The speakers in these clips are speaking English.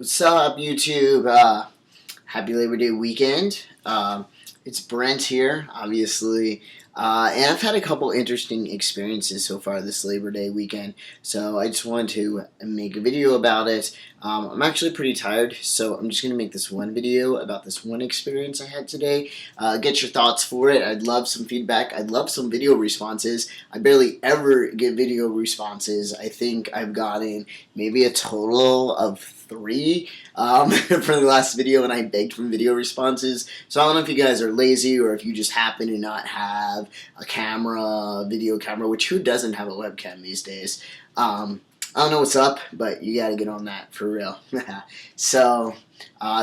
What's up, YouTube? Happy Labor Day weekend. It's Brent here, obviously, and I've had a couple interesting experiences so far this Labor Day weekend, so I just wanted to make a video about it. I'm actually pretty tired, so I'm just going to make this one video about this one experience I had today. Get your thoughts for it. I'd love some feedback. I'd love some video responses. I barely ever get video responses. I think I've gotten maybe a total of 3 for the last video, and I begged for video responses. So I don't know if you guys are lazy or if you just happen to not have a video camera, which who doesn't have a webcam these days? I don't know what's up, but you gotta get on that for real. So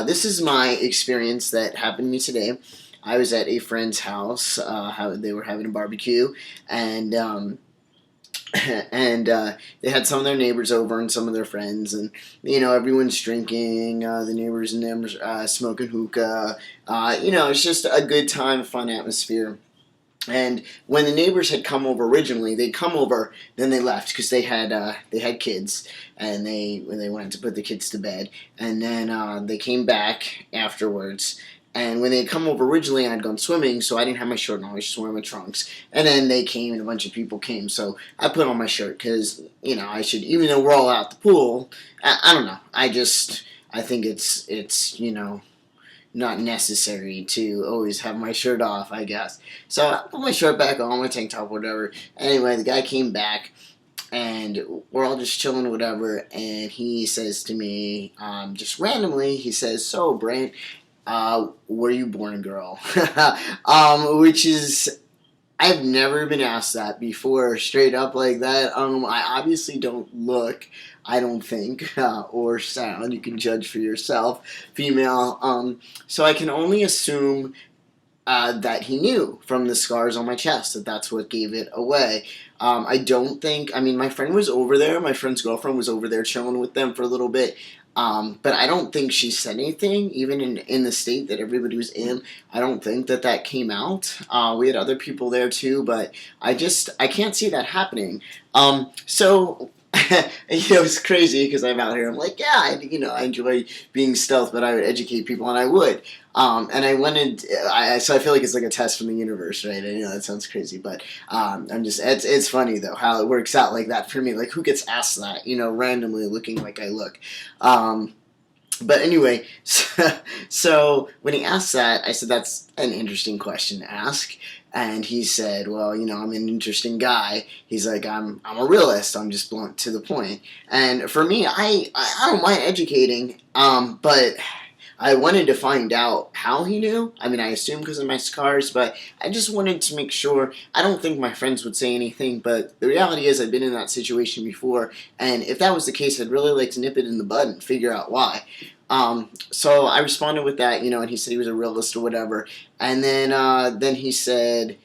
this is my experience that happened to me today. I was at a friend's house. They were having a barbecue, and they had some of their neighbors over and some of their friends, and everyone's drinking. The neighbors and them smoking hookah. It's just a good time, fun atmosphere. And when the neighbors had come over originally, they'd come over, then they left because they had kids, and they went to put the kids to bed, and then they came back afterwards. And when they had come over originally, I'd gone swimming, so I didn't have my shirt on. I was just wearing my trunks. And then they came, and a bunch of people came, so I put on my shirt because I should, even though we're all out the pool. I don't know. I think it's not necessary to always have my shirt off, I guess. So I put my shirt back on, my tank top, whatever. Anyway, the guy came back, and we're all just chilling, whatever, and he says to me, just randomly, he says, "So, Brent, were you born a girl?" Which is, I've never been asked that before, straight up like that. I obviously don't look, I don't think, or sound, you can judge for yourself, female, so I can only assume that he knew from the scars on my chest that that's what gave it away. I don't think, my friend was over there, my friend's girlfriend was over there chilling with them for a little bit, but I don't think she said anything, even in the state that everybody was in. I don't think that came out. We had other people there too, but I can't see that happening. So it's crazy because I'm out here. I'm like, yeah, I enjoy being stealth, but I would educate people, and I would. And I wanted, so I feel like it's like a test from the universe, right? I know that sounds crazy, but it's funny though how it works out like that for me. Like, who gets asked that, randomly looking like I look? But anyway, so when he asked that, I said, that's an interesting question to ask. And he said, well, I'm an interesting guy. He's like, I'm a realist. I'm just blunt to the point. And for me, I don't mind educating, but I wanted to find out how he knew. I assume because of my scars, but I just wanted to make sure. I don't think my friends would say anything, but the reality is I've been in that situation before, and if that was the case, I'd really like to nip it in the bud and figure out why. So I responded with that, and he said he was a realist or whatever, and then he said,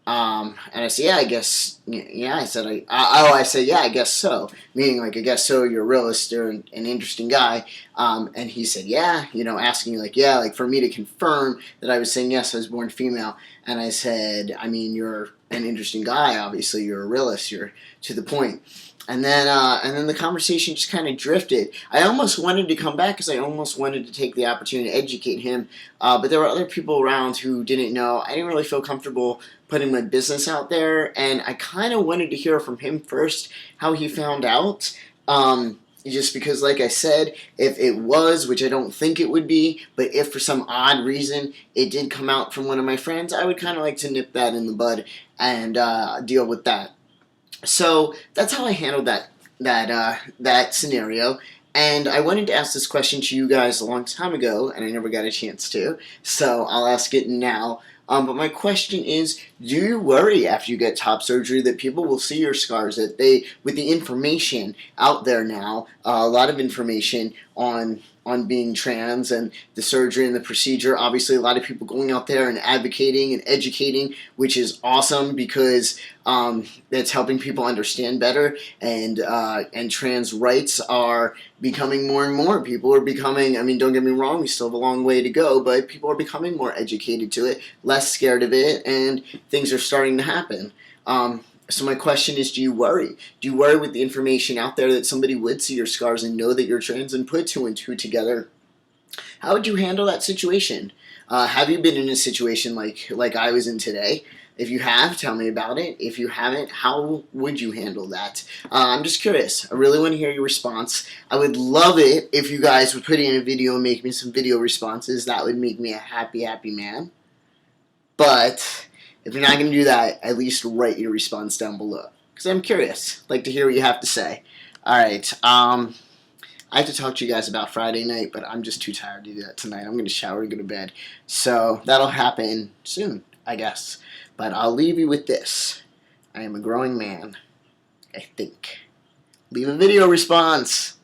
and I said, yeah, I guess, yeah, I said, I said, yeah, I guess so, meaning, like, I guess so, you're a realist, you're an interesting guy, and he said, yeah, asking, like, yeah, like, for me to confirm that I was saying, yes, I was born female, and I said, you're an interesting guy, obviously, you're a realist, you're to the point. And then the conversation just kind of drifted. I almost wanted to come back because I almost wanted to take the opportunity to educate him, but there were other people around who didn't know. I didn't really feel comfortable putting my business out there, and I kind of wanted to hear from him first how he found out. Just because, like I said, if it was, which I don't think it would be, but if for some odd reason it did come out from one of my friends, I would kind of like to nip that in the bud and deal with that. So that's how I handled that scenario, and I wanted to ask this question to you guys a long time ago, and I never got a chance to, so I'll ask it now. But my question is, do you worry after you get top surgery that people will see your scars, that with the information out there now, a lot of information on being trans and the surgery and the procedure, obviously a lot of people going out there and advocating and educating, which is awesome because it's helping people understand better, and trans rights are becoming more and more. People are becoming, don't get me wrong, we still have a long way to go, but people are becoming more educated to it, less scared of it, and things are starting to happen. So my question is, do you worry? Do you worry with the information out there that somebody would see your scars and know that you're trans and put two and two together? How would you handle that situation? Have you been in a situation like I was in today? If you have, tell me about it. If you haven't, how would you handle that? I'm just curious. I really want to hear your response. I would love it if you guys would put in a video and make me some video responses. That would make me a happy, happy man. But if you're not going to do that, at least write your response down below. Because I'm curious. I'd like to hear what you have to say. Alright, I have to talk to you guys about Friday night, but I'm just too tired to do that tonight. I'm going to shower and go to bed. So that'll happen soon, I guess. But I'll leave you with this. I am a growing man, I think. Leave a video response.